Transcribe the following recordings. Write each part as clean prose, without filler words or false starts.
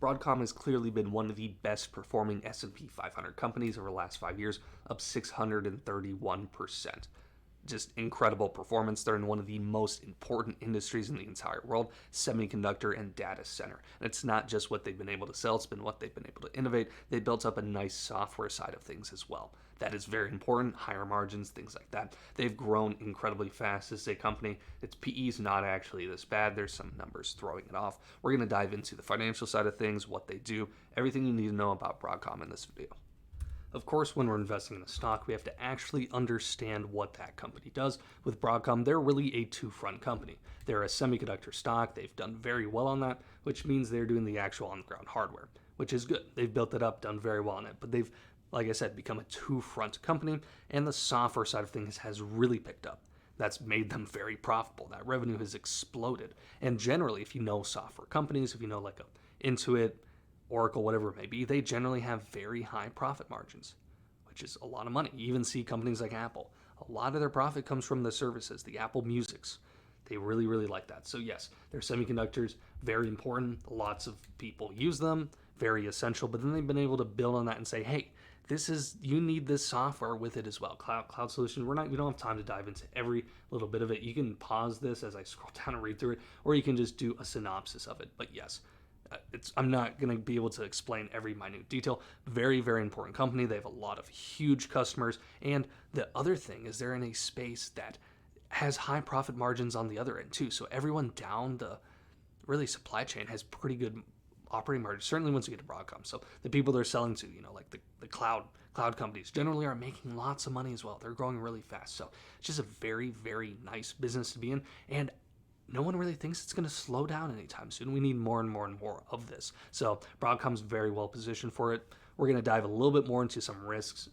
Broadcom has clearly been one of the best performing S&P 500 companies over the last 5 years, up 631%. Just incredible performance. They're in one of the most important industries in the entire world, semiconductor and data center. And it's not just what they've been able to sell, it's been what they've been able to innovate. They built up a nice software side of things as well. That is very important, higher margins, things like that. They've grown incredibly fast as a company. Its PE is not actually this bad. There's some numbers throwing it off. We're going to dive into the financial side of things, what they do, everything you need to know about Broadcom in this video. Of course, when we're investing in a stock, we have to actually understand what that company does. With Broadcom, they're really a two-front company. They're a semiconductor stock. They've done very well on that, which means they're doing the actual on-the-ground hardware, which is good. They've built it up, done very well on it, but they've, like I said, become a two-front company, and the software side of things has really picked up. That's made them very profitable. That revenue has exploded. And generally, if you know software companies, if you know like a Intuit, Oracle, whatever it may be, they generally have very high profit margins, which is a lot of money. You even see companies like Apple. A lot of their profit comes from the services, the Apple Musics. They really, really like that. So yes, their semiconductors, very important. Lots of people use them, very essential. But then they've been able to build on that and say, hey, you need this software with it as well. Cloud solutions, we don't have time to dive into every little bit of it. You can pause this as I scroll down and read through it, or you can just do a synopsis of it. But yes, I'm not going to be able to explain every minute detail. Very, very important company. They have a lot of huge customers. And the other thing is they're in a space that has high profit margins on the other end too. So everyone down the really supply chain has pretty good operating margins, certainly once you get to Broadcom. So the people they're selling to, like the cloud companies generally are making lots of money as well. They're growing really fast. So it's just a very, very nice business to be in. And no one really thinks it's going to slow down anytime soon. We need more and more and more of this. So Broadcom's very well positioned for it. We're going to dive a little bit more into some risks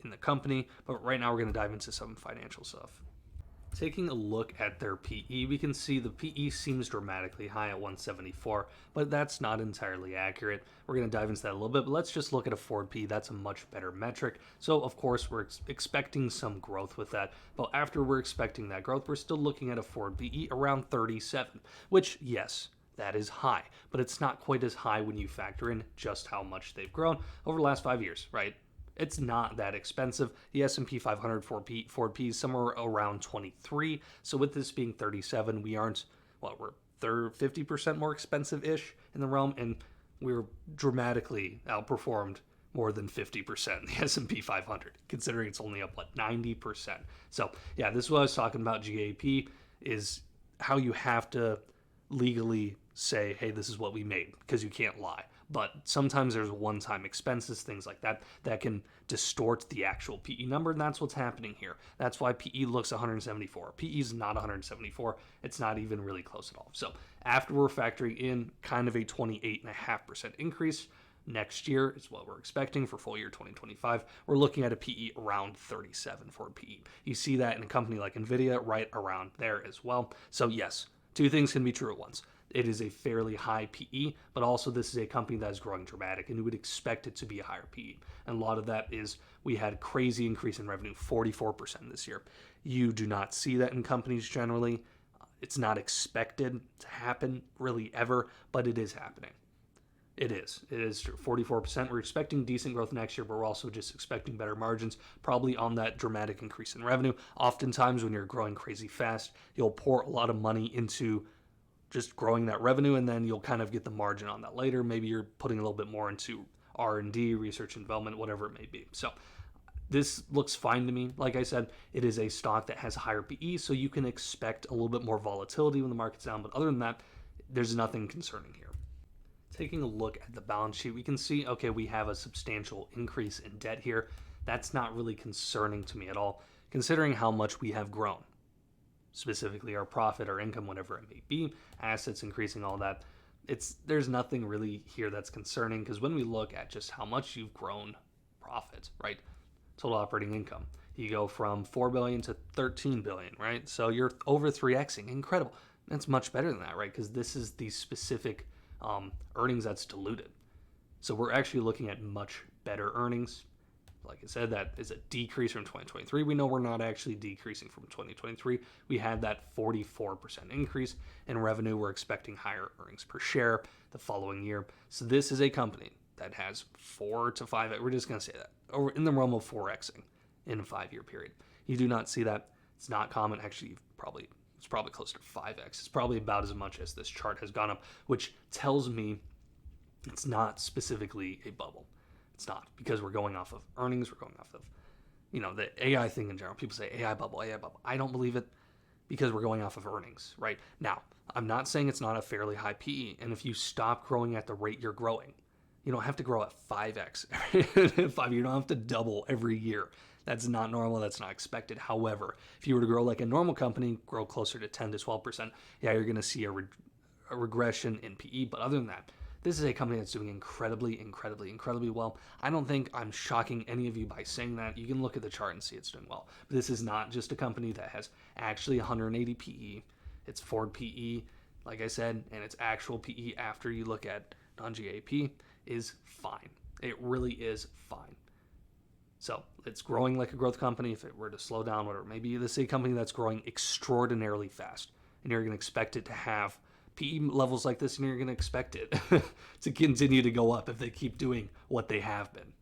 in the company, but right now we're going to dive into some financial stuff. Taking a look at their PE, we can see the PE seems dramatically high at 174, but that's not entirely accurate. We're going to dive into that a little bit, but let's just look at a forward PE. That's a much better metric. So, of course, we're expecting some growth with that, but after we're expecting that growth, we're still looking at a forward PE around 37, which, yes, that is high, but it's not quite as high when you factor in just how much they've grown over the last 5 years, right? It's not that expensive. The S&P 500 forward P is somewhere around 23. So with this being 37, we aren't, we're 50% more expensive-ish in the realm, and we're dramatically outperformed more than 50% in the S&P 500, considering it's only up, 90%. So yeah, this is what I was talking about. GAAP is how you have to legally say, hey, this is what we made, because you can't lie. But sometimes there's one-time expenses, things like that, that can distort the actual PE number, and that's what's happening here. That's why PE looks 174. PE is not 174. It's not even really close at all. So after we're factoring in kind of a 28.5% increase, next year is what we're expecting for full year 2025. We're looking at a PE around 37 for a PE. You see that in a company like NVIDIA right around there as well. So yes, two things can be true at once. It is a fairly high PE, but also this is a company that is growing dramatic, and you would expect it to be a higher PE. And a lot of that is we had a crazy increase in revenue, 44% this year. You do not see that in companies generally. It's not expected to happen really ever, but it is happening. It is true. 44%. We're expecting decent growth next year, but we're also just expecting better margins, probably on that dramatic increase in revenue. Oftentimes, when you're growing crazy fast, you'll pour a lot of money into just growing that revenue, and then you'll kind of get the margin on that later. Maybe you're putting a little bit more into R&D, research and development, whatever it may be. So this looks fine to me. Like I said, it is a stock that has a higher PE, so you can expect a little bit more volatility when the market's down. But other than that, there's nothing concerning here. Taking a look at the balance sheet, we can see, okay, we have a substantial increase in debt here. That's not really concerning to me at all, considering how much we have grown. Specifically our profit or income, whatever it may be, assets increasing, all that. There's nothing really here that's concerning, because when we look at just how much you've grown profit, right? Total operating income, you go from 4 billion to 13 billion, right? So you're over 3xing. Incredible. That's much better than that, right? Because this is the specific earnings that's diluted. So we're actually looking at much better earnings. Like I said, that is a decrease from 2023. We know we're not actually decreasing from 2023. We had that 44% increase in revenue. We're expecting higher earnings per share the following year. So this is a company that has 4 to 5, we're just going to say that, or in the realm of 4xing in a 5-year period. You do not see that. It's not common. Actually, it's probably closer to 5x. It's probably about as much as this chart has gone up, which tells me it's not specifically a bubble. It's not, because we're going off of earnings. We're going off of, the AI thing in general. People say AI bubble, AI bubble. I don't believe it, because we're going off of earnings, right? Now, I'm not saying it's not a fairly high PE. And if you stop growing at the rate you're growing, you don't have to grow at 5x. You don't have to double every year. That's not normal. That's not expected. However, if you were to grow like a normal company, grow closer to 10 to 12%, yeah, you're going to see a regression in PE. But other than that, this is a company that's doing incredibly well. I don't think I'm shocking any of you by saying that. You can look at the chart and see it's doing well. But this is not just a company that has actually 180 PE. It's forward PE, like I said, and its actual PE after you look at non-GAAP is fine. It really is fine. So it's growing like a growth company. If it were to slow down, whatever, maybe this is a company that's growing extraordinarily fast, and you're going to expect it to have PE levels like this, and you're going to expect it to continue to go up if they keep doing what they have been.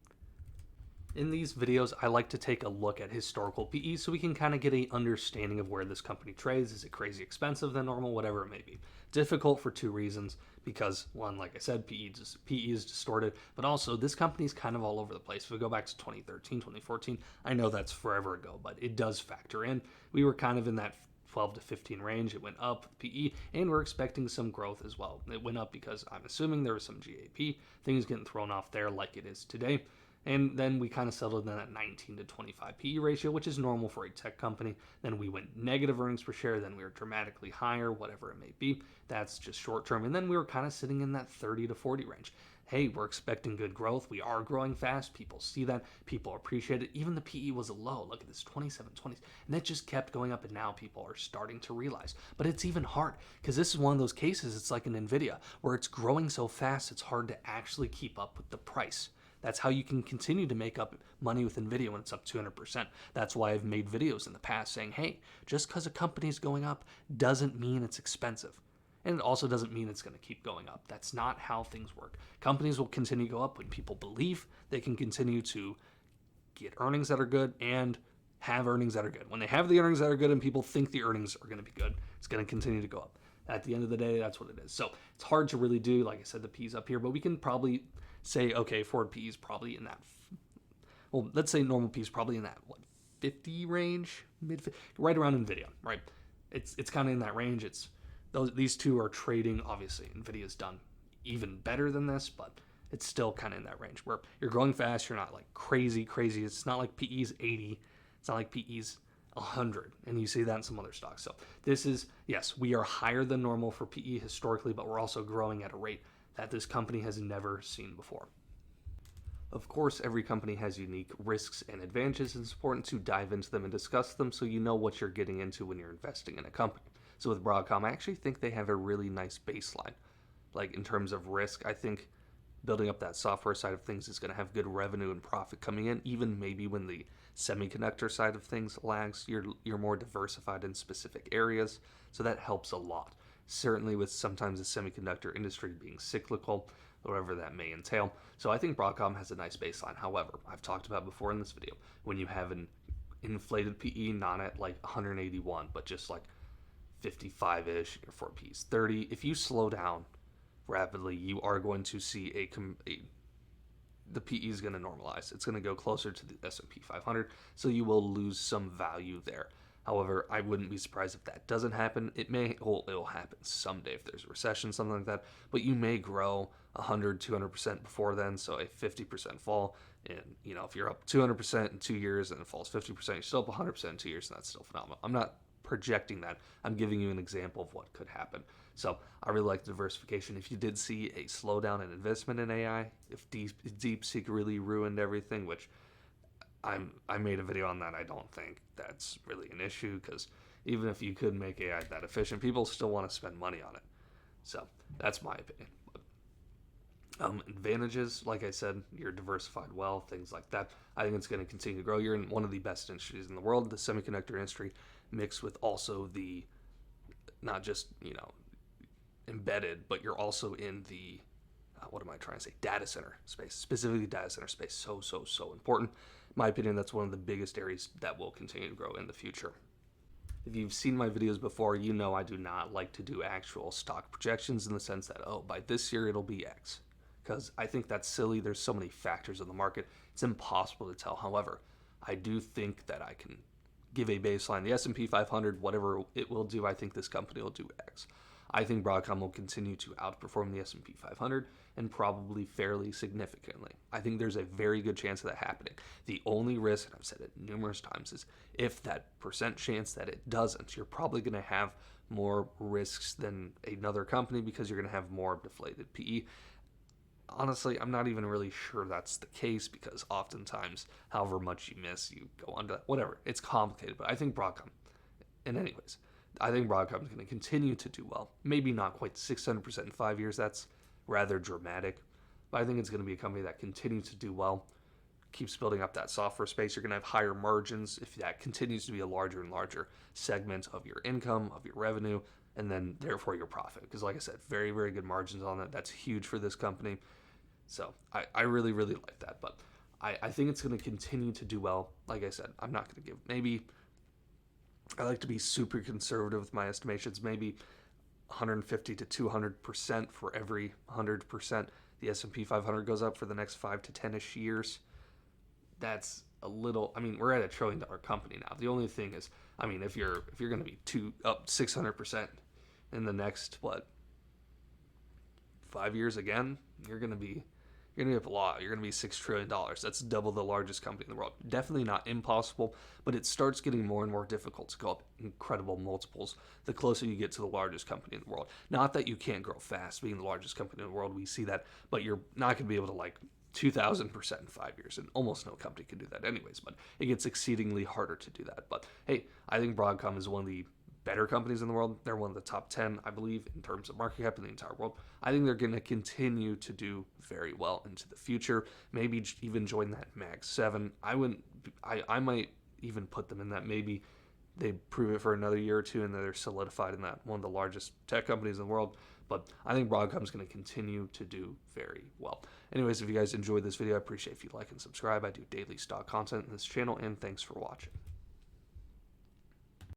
In these videos, I like to take a look at historical PE so we can kind of get an understanding of where this company trades. Is it crazy expensive than normal? Whatever it may be. Difficult for 2 reasons. Because, one, like I said, PE is distorted, but also this company's kind of all over the place. If we go back to 2013, 2014, I know that's forever ago, but it does factor in. We were kind of in that 12 to 15 range. It went up with PE, and we're expecting some growth as well. It went up because I'm assuming there was some GAAP, things getting thrown off there like it is today. And then we kind of settled in that 19 to 25 PE ratio, which is normal for a tech company. Then we went negative earnings per share. Then we were dramatically higher, whatever it may be. That's just short term. And then we were kind of sitting in that 30 to 40 range. Hey, we're expecting good growth. We are growing fast. People see that. People appreciate it. Even the PE was low. Look at this, 27, 20s. And it just kept going up. And now people are starting to realize. But it's even hard, because this is one of those cases, it's like an NVIDIA, where it's growing so fast, it's hard to actually keep up with the price. That's how you can continue to make up money with NVIDIA when it's up 200%. That's why I've made videos in the past saying, hey, just because a company is going up doesn't mean it's expensive. And it also doesn't mean it's going to keep going up. That's not how things work. Companies will continue to go up when people believe they can continue to get earnings that are good and have earnings that are good. When they have the earnings that are good and people think the earnings are going to be good, it's going to continue to go up. At the end of the day, that's what it is. So it's hard to really do. Like I said, the P's up here, but we can probably say, okay, forward P is probably in that, well, let's say normal P is probably in that, 50 range, right around NVIDIA, right? It's kind of in that range. These two are trading, obviously. NVIDIA's done even better than this, but it's still kind of in that range where you're growing fast. You're not like crazy. It's not like PE's 80. It's not like PE's 100, and you see that in some other stocks. So this is, yes, we are higher than normal for PE historically, but we're also growing at a rate that this company has never seen before. Of course, every company has unique risks and advantages, and it's important to dive into them and discuss them so you know what you're getting into when you're investing in a company. So with Broadcom, I actually think they have a really nice baseline. Like in terms of risk, I think building up that software side of things is going to have good revenue and profit coming in, even maybe when the semiconductor side of things lags. You're more diversified in specific areas, so that helps a lot. Certainly with sometimes the semiconductor industry being cyclical, whatever that may entail. So I think Broadcom has a nice baseline. However, I've talked about before in this video, when you have an inflated PE, not at like 181, but just like 55-ish, your 4 P's 30, if you slow down rapidly, you are going to see the PE is going to normalize. It's going to go closer to the S&P 500, so you will lose some value there. However, I wouldn't be surprised if that doesn't happen. It'll happen someday if there's a recession, something like that. But you may grow 100, 200% before then, so a 50% fall. And, if you're up 200% in 2 years and it falls 50%, you're still up 100% in 2 years, and that's still phenomenal. I'm not projecting that. I'm giving you an example of what could happen. So I really like diversification. If you did see a slowdown in investment in AI, if DeepSeek really ruined everything, which I made a video on that. I don't think that's really an issue, because even if you could make AI that efficient, people still want to spend money on it. So that's my opinion. But Advantages, like I said, you're diversified well, things like that. I think it's going to continue to grow. You're in one of the best industries in the world, the semiconductor industry, mixed with also the not just embedded, but you're also in the what am I trying to say? Data center space, specifically data center space. So important. In my opinion, that's one of the biggest areas that will continue to grow in the future. If you've seen my videos before, you know I do not like to do actual stock projections in the sense that, oh, by this year it'll be X. Because I think that's silly. There's so many factors in the market. It's impossible to tell. However, I do think that I can give a baseline. The S&P 500, whatever it will do, I think this company will do X. I think Broadcom will continue to outperform the S&P 500 and probably fairly significantly. I think there's a very good chance of that happening. The only risk, and I've said it numerous times, is if that percent chance that it doesn't, you're probably going to have more risks than another company because you're going to have more deflated PE. Honestly, I'm not even really sure that's the case because oftentimes, however much you miss, you go on to whatever. It's complicated, but I think Broadcom, and anyways, I think Broadcom is going to continue to do well. Maybe not quite 600% in 5 years. That's rather dramatic. But I think it's going to be a company that continues to do well, keeps building up that software space. You're going to have higher margins if that continues to be a larger and larger segment of your income, of your revenue, and then therefore your profit. Because like I said, very, very good margins on that. That's huge for this company. So I really, really like that. But I think it's going to continue to do well. Like I said, I'm not going to give maybe I like to be super conservative with my estimations, maybe 150 to 200% for every 100% the S&P 500 goes up for the next 5 to 10ish years. That's a little. I mean, we're at $1 trillion company now. The only thing is, I mean, if you're going to be up 600% in the next 5 years again, you're going to be up a lot. You're going to be $6 trillion. That's double the largest company in the world. Definitely not impossible, but it starts getting more and more difficult to go up incredible multiples the closer you get to the largest company in the world. Not that you can't grow fast being the largest company in the world. We see that, but you're not going to be able to 2,000% in 5 years, and almost no company can do that anyways, but it gets exceedingly harder to do that. But hey, I think Broadcom is one of the better companies in the world. They're one of the top 10, I believe, in terms of market cap in the entire world. I think they're going to continue to do very well into the future. Maybe even join that Mag 7. I might even put them in that. Maybe they prove it for another year or two and they're solidified in that one of the largest tech companies in the world. But I think Broadcom is going to continue to do very well. Anyways, if you guys enjoyed this video, I appreciate if you like and subscribe. I do daily stock content in this channel, and thanks for watching.